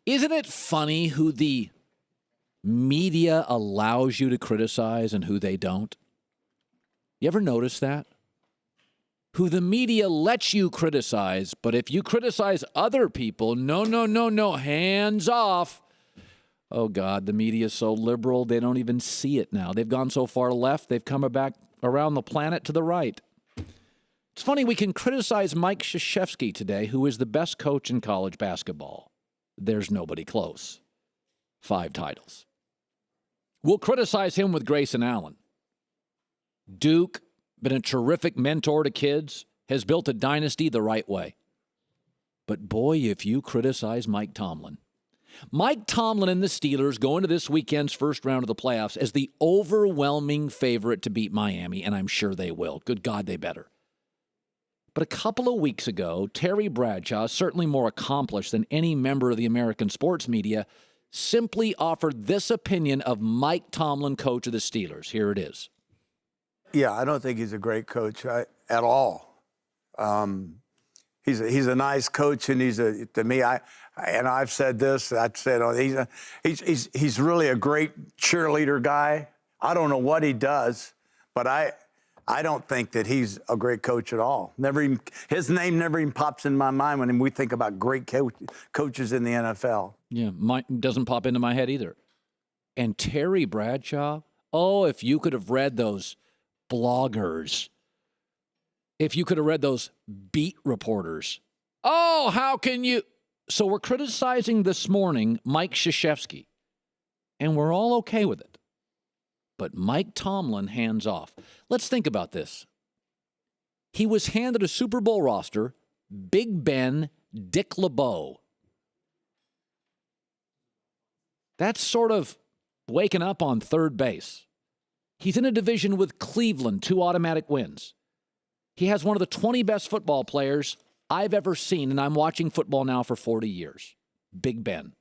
Isn't it funny who the media allows you to criticize and who they don't? You ever notice that? Who the media lets you criticize, but if you criticize other people, no, hands off. Oh, God, the media is so liberal, they don't even see it now. They've gone so far left, they've come back around the planet to the right. It's funny, we can criticize Mike Krzyzewski today, who is the best coach in college basketball. There's nobody close. 5 titles. We'll criticize him with Grayson Allen. Duke, been a terrific mentor to kids, has built a dynasty the right way. But boy, if you criticize Mike Tomlin and the Steelers go into this weekend's first round of the playoffs as the overwhelming favorite to beat Miami, and I'm sure they will. Good God, they better. But a couple of weeks ago, Terry Bradshaw, certainly more accomplished than any member of the American sports media, simply offered this opinion of Mike Tomlin, coach of the Steelers. Here it is. Yeah, I don't think he's a great coach at all. He's a nice coach, and to me, I've said this. I've said he's really a great cheerleader guy. I don't know what he does, but I don't think that he's a great coach at all. His name never even pops in my mind when we think about great coaches in the NFL. Yeah, mine doesn't pop into my head either. And Terry Bradshaw, if you could have read those bloggers, if you could have read those beat reporters, how can you? So we're criticizing this morning Mike Krzyzewski, and we're all okay with it. But Mike Tomlin, hands off. Let's think about this. He was handed a Super Bowl roster, Big Ben, Dick LeBeau. That's sort of waking up on third base. He's in a division with Cleveland, 2 automatic wins. He has one of the 20 best football players I've ever seen, and I'm watching football now for 40 years. Big Ben.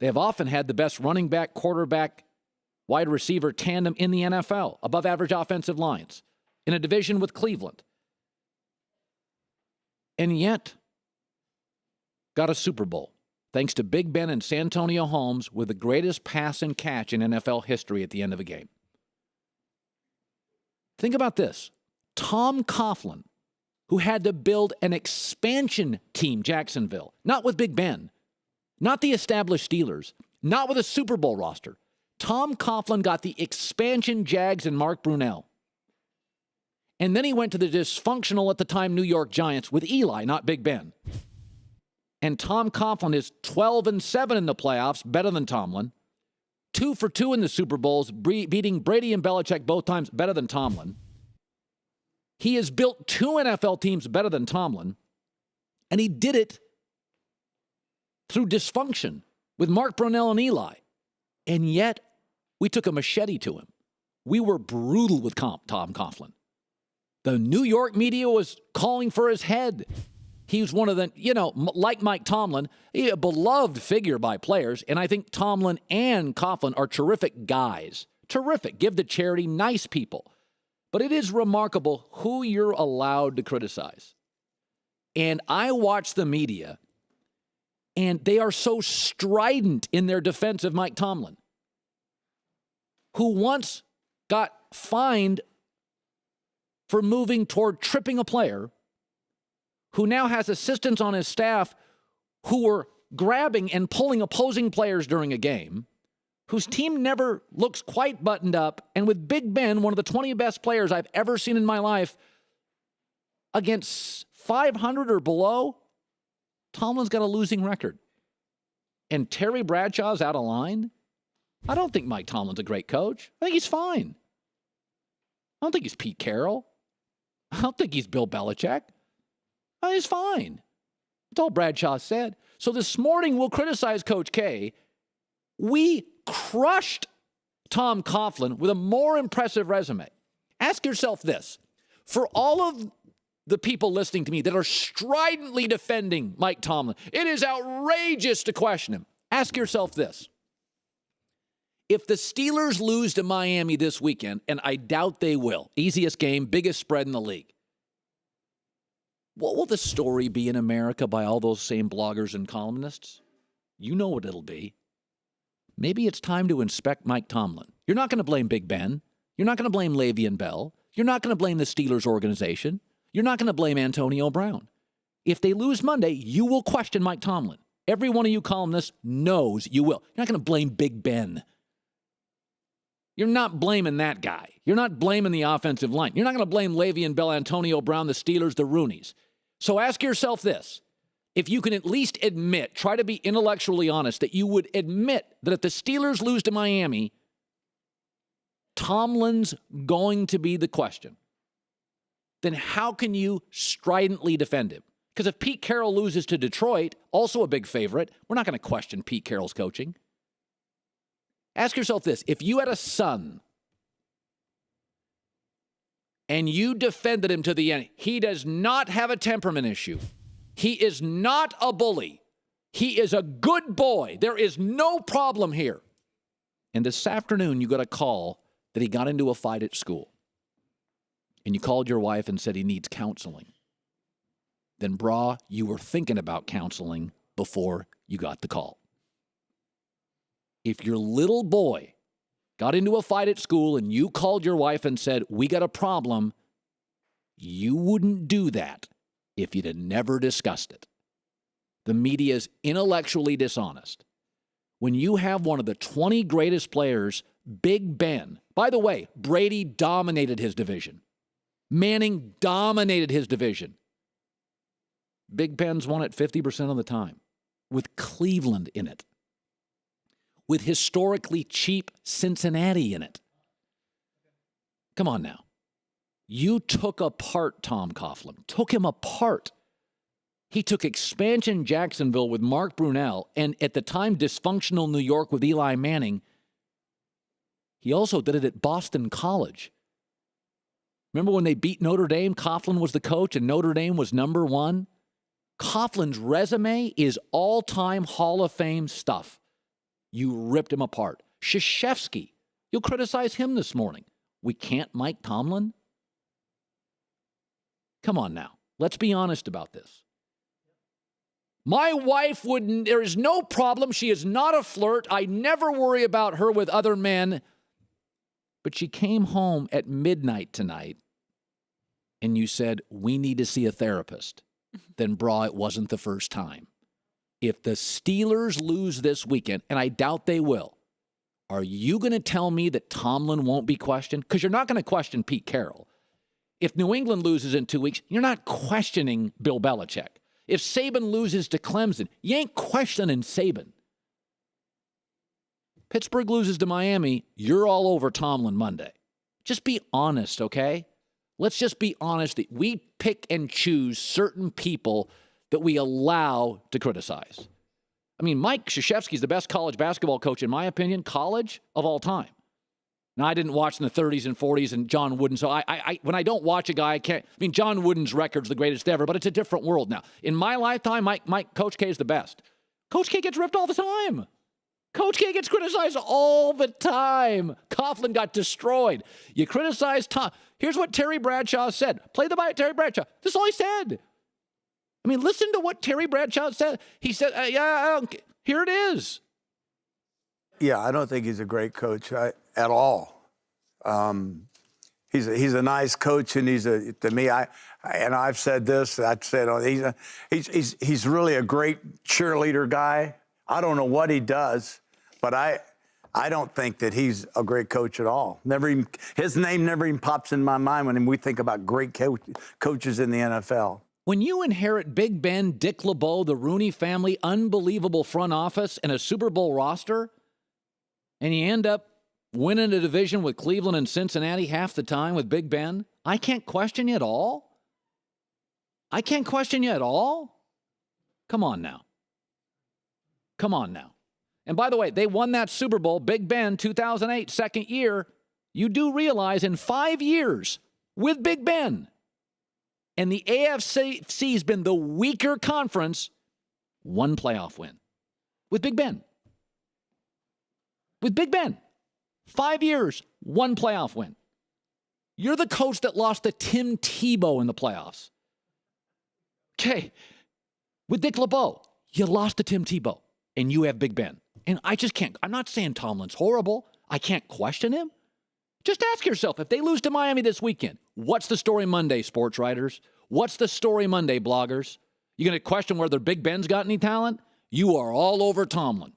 They have often had the best running back, quarterback, wide receiver tandem in the NFL, above average offensive lines, in a division with Cleveland. And yet, got a Super Bowl, thanks to Big Ben and Santonio Holmes with the greatest pass and catch in NFL history at the end of a game. Think about this. Tom Coughlin, who had to build an expansion team, Jacksonville, not with Big Ben, not the established Steelers, not with a Super Bowl roster. Tom Coughlin got the expansion Jags and Mark Brunell. And then he went to the dysfunctional at the time New York Giants with Eli, not Big Ben. And Tom Coughlin is 12-7 in the playoffs, better than Tomlin. 2 for 2 in the Super Bowls, beating Brady and Belichick both times, better than Tomlin. He has built 2 NFL teams better than Tomlin, and he did it through dysfunction with Mark Brunell and Eli. And yet, we took a machete to him. We were brutal with Tom Coughlin. The New York media was calling for his head. He was one of the, like Mike Tomlin, a beloved figure by players, and I think Tomlin and Coughlin are terrific guys. Terrific. Give to charity, nice people. But it is remarkable who you're allowed to criticize. And I watch the media, and they are so strident in their defense of Mike Tomlin, who once got fined for moving toward tripping a player, who now has assistants on his staff who were grabbing and pulling opposing players during a game, whose team never looks quite buttoned up, and with Big Ben, one of the 20 best players I've ever seen in my life, against 500 or below, Tomlin's got a losing record. And Terry Bradshaw's out of line? I don't think Mike Tomlin's a great coach. I think he's fine. I don't think he's Pete Carroll. I don't think he's Bill Belichick. I think he's fine. That's all Bradshaw said. So this morning we'll criticize Coach K. We crushed Tom Coughlin with a more impressive resume. Ask yourself this. For all of the people listening to me that are stridently defending Mike Tomlin, it is outrageous to question him. Ask yourself this. If the Steelers lose to Miami this weekend, and I doubt they will, easiest game, biggest spread in the league, what will the story be in America by all those same bloggers and columnists? You know what it'll be. Maybe it's time to inspect Mike Tomlin. You're not going to blame Big Ben. You're not going to blame Le'Veon Bell. You're not going to blame the Steelers organization. You're not going to blame Antonio Brown. If they lose Monday, you will question Mike Tomlin. Every one of you columnists knows you will. You're not going to blame Big Ben. You're not blaming that guy. You're not blaming the offensive line. You're not going to blame Le'Veon Bell, Antonio Brown, the Steelers, the Rooneys. So ask yourself this. If you can at least admit, try to be intellectually honest, that you would admit that if the Steelers lose to Miami, Tomlin's going to be the question, then how can you stridently defend him? Because if Pete Carroll loses to Detroit, also a big favorite, we're not going to question Pete Carroll's coaching. Ask yourself this. If you had a son and you defended him to the end, he does not have a temperament issue. He is not a bully. He is a good boy. There is no problem here. And this afternoon, you got a call that he got into a fight at school. And you called your wife and said he needs counseling. Then, brah, you were thinking about counseling before you got the call. If your little boy got into a fight at school and you called your wife and said, we got a problem, you wouldn't do that if you'd have never discussed it. The media is intellectually dishonest. When you have one of the 20 greatest players, Big Ben, by the way, Brady dominated his division. Manning dominated his division. Big Ben's won it 50% of the time with Cleveland in it, with historically cheap Cincinnati in it. Come on now. You took apart Tom Coughlin, took him apart. He took expansion Jacksonville with Mark Brunell and at the time dysfunctional New York with Eli Manning. He also did it at Boston College. Remember when they beat Notre Dame? Coughlin was the coach and Notre Dame was number one. Coughlin's resume is all-time Hall of Fame stuff. You ripped him apart. Krzyzewski, you'll criticize him this morning. We can't Mike Tomlin? Come on now. Let's be honest about this. My wife wouldn't, there is no problem. She is not a flirt. I never worry about her with other men. But she came home at midnight tonight and you said, we need to see a therapist. Then, brah, it wasn't the first time. If the Steelers lose this weekend, and I doubt they will, are you going to tell me that Tomlin won't be questioned? Because you're not going to question Pete Carroll. If New England loses in 2 weeks, you're not questioning Bill Belichick. If Saban loses to Clemson, you ain't questioning Saban. Pittsburgh loses to Miami, you're all over Tomlin Monday. Just be honest, okay? Let's just be honest that we pick and choose certain people that we allow to criticize. I mean, Mike Krzyzewski is the best college basketball coach, in my opinion, college of all time. Now, I didn't watch in the 30s and 40s and John Wooden, so I when I don't watch a guy, I can't. I mean, John Wooden's record's the greatest ever, but it's a different world now. In my lifetime, Coach K is the best. Coach K gets ripped all the time. Coach K gets criticized all the time. Coughlin got destroyed. You criticize Tom. Here's what Terry Bradshaw said. Play the Terry Bradshaw. This is all he said. I mean, listen to what Terry Bradshaw said. He said, here it is. Yeah, I don't think he's a great coach at all. He's a nice coach, and to me, I've said this. I've said he's really a great cheerleader guy. I don't know what he does, but I don't think that he's a great coach at all. His name never even pops in my mind when we think about great coaches in the NFL. When you inherit Big Ben, Dick LeBeau, the Rooney family, unbelievable front office, and a Super Bowl roster, and you end up winning a division with Cleveland and Cincinnati half the time with Big Ben, I can't question you at all? I can't question you at all? Come on now. Come on now. And by the way, they won that Super Bowl, Big Ben, 2008, second year. You do realize in 5 years with Big Ben, and the AFC's been the weaker conference, one playoff win with Big Ben. With Big Ben. 5 years, one playoff win. You're the coach that lost to Tim Tebow in the playoffs. Okay. With Dick LeBeau, you lost to Tim Tebow. and you have Big Ben. And I just can't. I'm not saying Tomlin's horrible. I can't question him. Just ask yourself, if they lose to Miami this weekend, what's the story Monday, sports writers? What's the story Monday, bloggers? You going to question whether Big Ben's got any talent? You are all over Tomlin.